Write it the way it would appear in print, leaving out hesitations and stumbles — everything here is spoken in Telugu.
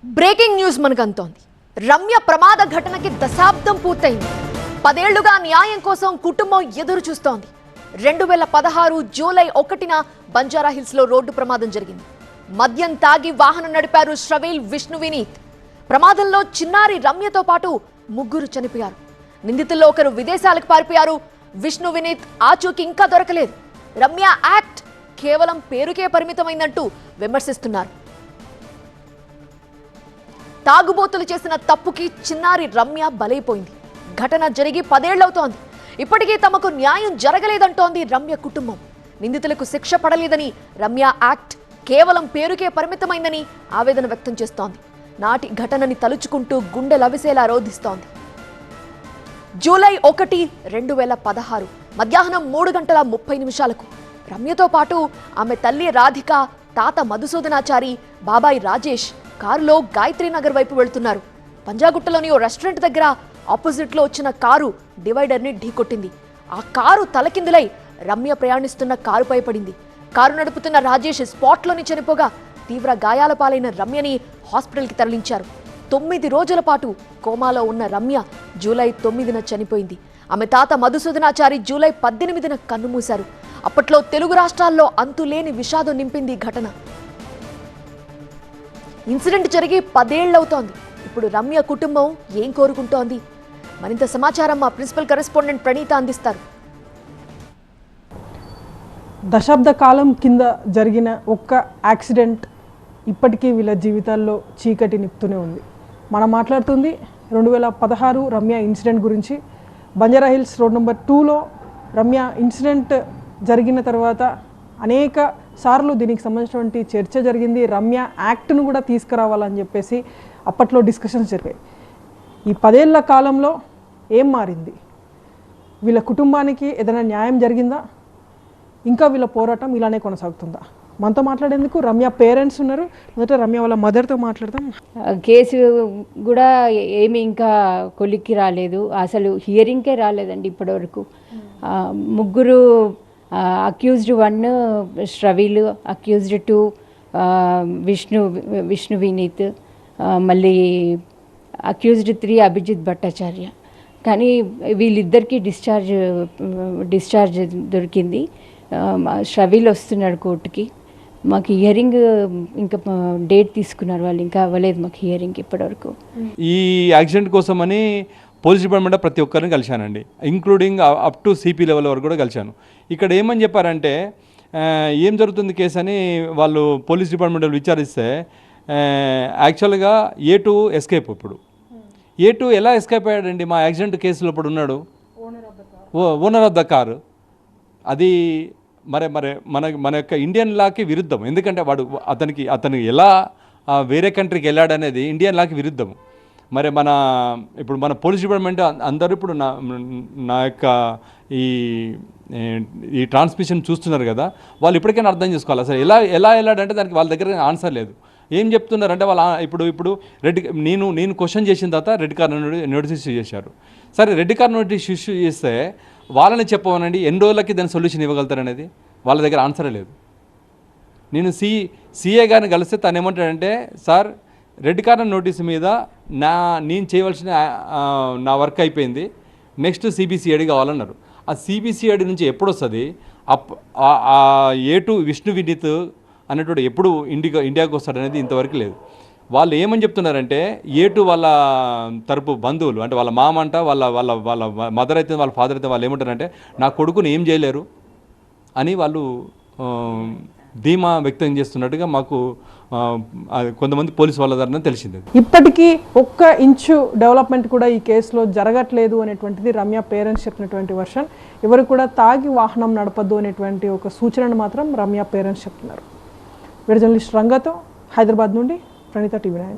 బ్రేకింగ్ న్యూస్ మనకు అంతోంది. రమ్య ప్రమాద ఘటనకి దశాబ్దం పూర్తయింది. 10 ఏళ్లుగా న్యాయం కోసం కుటుంబం ఎదురు చూస్తోంది. 2016 జూలై 1న బంజారాహిల్స్ లో రోడ్డు ప్రమాదం జరిగింది. మద్యం తాగి వాహనం నడిపారు శ్రవీల్, విష్ణు వినీత్. ప్రమాదంలో చిన్నారి రమ్యతో పాటు 3 చనిపోయారు. నిందితుల్లో ఒకరు విదేశాలకు పారిపోయారు. విష్ణు వినీత్ ఆచూకీ ఇంకా దొరకలేదు. రమ్య యాక్ట్ కేవలం పేరుకే పరిమితమైందంటూ విమర్శిస్తున్నారు. తాగుబోతులు చేసిన తప్పుకి చిన్నారి రమ్య బలైపోయింది. ఘటన జరిగి 10 ఏళ్లవుతోంది. ఇప్పటికీ తమకు న్యాయం జరగలేదంటోంది రమ్య కుటుంబం. నిందితులకు శిక్ష పడలేదని, రమ్య యాక్ట్ కేవలం పేరుకే పరిమితమైందని ఆవేదన వ్యక్తం చేస్తోంది. నాటి ఘటనని తలుచుకుంటూ గుండె లవిసేలా రోధిస్తోంది. జూలై 1, 2016 మధ్యాహ్నం 3:30 రమ్యతో పాటు ఆమె తల్లి రాధిక, తాత మధుసూదనాచారి, బాబాయ్ రాజేష్ కారులో గాయత్రీనగర్ వైపు వెళ్తున్నారు. పంజాగుట్టలోని ఓ రెస్టారెంట్ దగ్గర ఆపోజిట్లో వచ్చిన కారు డివైడర్ని ఢీకొట్టింది. ఆ కారు తలకిందులై రమ్య ప్రయాణిస్తున్న కారుపై పడింది. కారు నడుపుతున్న రాజేష్ స్పాట్లోని చనిపోగా తీవ్ర గాయాల పాలైన రమ్యని హాస్పిటల్కి తరలించారు. 9 రోజుల పాటు కోమాలో ఉన్న రమ్య జూలై 9న చనిపోయింది. ఆమె తాత మధుసూదనాచారి జూలై 18న కన్నుమూశారు. అప్పట్లో తెలుగు రాష్ట్రాల్లో అంతులేని విషాదం నింపింది ఈ ఘటన. ఇన్సిడెంట్ జరిగి 10 ఏళ్లవుతోంది. ఇప్పుడు రమ్య కుటుంబం ఏం కోరుకుంటోంది? మరింత సమాచారం మా ప్రిన్సిపల్ కరెస్పాండెంట్ ప్రణీత అందిస్తారు. దశాబ్ద కాలం కింద జరిగిన ఒక్క యాక్సిడెంట్ ఇప్పటికీ వీళ్ళ జీవితాల్లో చీకటి నింపుతూనే ఉంది. మనం మాట్లాడుతుంది 2016 రమ్య ఇన్సిడెంట్ గురించి. బంజారాహిల్స్ రోడ్ నెంబర్ 2లో రమ్య ఇన్సిడెంట్ జరిగిన తర్వాత అనేక సార్లు దీనికి సంబంధించినటువంటి చర్చ జరిగింది. రమ్య యాక్ట్ను కూడా తీసుకురావాలని చెప్పేసి అప్పట్లో డిస్కషన్స్ జరిగాయి. ఈ 10 ఏళ్ల కాలంలో ఏం మారింది? వీళ్ళ కుటుంబానికి ఏదైనా న్యాయం జరిగిందా? ఇంకా వీళ్ళ పోరాటం ఇలానే కొనసాగుతుందా? మనతో మాట్లాడేందుకు రమ్య పేరెంట్స్ ఉన్నారు. మొదట రమ్య వాళ్ళ మదర్తో మాట్లాడదాం. కేసు కూడా ఏమి ఇంకా కొలిక్కి రాలేదు, అసలు హియరింగ్కే రాలేదండి ఇప్పటివరకు. 3 అక్యూజ్డ్, 1 శ్రవీల్, అక్యూజ్డ్ 2 విష్ణు వినీత్, మళ్ళీ అక్యూజ్డ్ 3 అభిజిత్ భట్టాచార్య. కానీ వీళ్ళిద్దరికీ డిశ్చార్జ్ దొరికింది. శ్రవీల్ వస్తున్నాడు కోర్టుకి. మాకు హియరింగ్ ఇంకా డేట్ తీసుకున్నారు వాళ్ళు, ఇంకా అవ్వలేదు మాకు హియరింగ్ ఇప్పటివరకు. ఈ యాక్సిడెంట్ కోసమని పోలీస్ డిపార్ట్మెంట్ ప్రతి ఒక్కరిని కలిశానండి, including up to CP level వరకు కూడా కలిశాను. ఇక్కడ ఏమని చెప్పారంటే ఏం జరుగుతుంది కేసు అని వాళ్ళు పోలీస్ డిపార్ట్మెంట్ విచారిస్తే యాక్చువల్గా A2 ఎస్కేప్. ఇప్పుడు A2 ఎలా ఎస్కేప్ అయ్యాడండి? మా యాక్సిడెంట్ కేసులో ఇప్పుడు ఉన్నాడు ఓనర్ ఆఫ్ ద కారు. అది మన యొక్క ఇండియన్ లాకి విరుద్ధం. ఎందుకంటే వాడు అతనికి ఎలా వేరే కంట్రీకి వెళ్ళాడనేది ఇండియన్ లాకి విరుద్ధం. మరి ఇప్పుడు మన పోలీస్ డిపార్ట్మెంట్ అందరూ ఇప్పుడు నా యొక్క ఈ ట్రాన్స్మిషన్ చూస్తున్నారు కదా, వాళ్ళు ఇప్పటికైనా అర్థం చేసుకోవాలి అసలు ఎలా వెళ్ళాడంటే దానికి వాళ్ళ దగ్గర ఆన్సర్ లేదు. ఏం చెప్తున్నారంటే వాళ్ళు ఇప్పుడు నేను క్వశ్చన్ చేసిన తర్వాత రెడ్ కార్నర్ నోటీస్ ఇష్యూ చేశారు. సరే, రెడ్ కార్నర్ నోటీస్ ఇష్యూ చేస్తే వాళ్ళని చెప్పమనండి ఎన్ని రోజులకి దాని సొల్యూషన్ ఇవ్వగలుగుతారనేది వాళ్ళ దగ్గర ఆన్సరే లేదు. నేను సిఏ గారిని కలిస్తే తను ఏమంటాడంటే, సార్ రెడ్ కార్నర్ నోటీస్ మీద నేను చేయవలసిన నా వర్క్ అయిపోయింది, నెక్స్ట్ సిబిసిఐడి కావాలన్నారు. ఆ సిబిసిఐడి నుంచి ఎప్పుడు వస్తుంది? A2 విష్ణు వినీత్ అనేటువంటి ఎప్పుడు ఇండియాకి వస్తాడనేది ఇంతవరకు లేదు. వాళ్ళు ఏమని చెప్తున్నారంటే A2 వాళ్ళ తరపు బంధువులు, అంటే వాళ్ళ మామ అంట, వాళ్ళ మదర్ అయితే, వాళ్ళ ఫాదర్ అయితే, వాళ్ళు ఏమంటారంటే నా కొడుకుని ఏం చేయలేరు అని వాళ్ళు ధీమా వ్యక్తం చేస్తున్నట్టుగా మాకు కొంతమంది పోలీసు వాళ్ళ ద్వారా తెలిసింది. ఇప్పటికీ ఒక్క ఇంచు డెవలప్మెంట్ కూడా ఈ కేసులో జరగట్లేదు అనేటువంటిది రమ్య పేరెంట్స్ చెప్పినటువంటి వర్షన్. ఎవరు కూడా తాగి వాహనం నడపద్దు అనేటువంటి ఒక సూచనను మాత్రం రమ్య పేరెంట్స్ చెప్తున్నారు. వీడియో జర్నలిస్ట్ రంగతో హైదరాబాద్ నుండి ప్రణీత, TV9.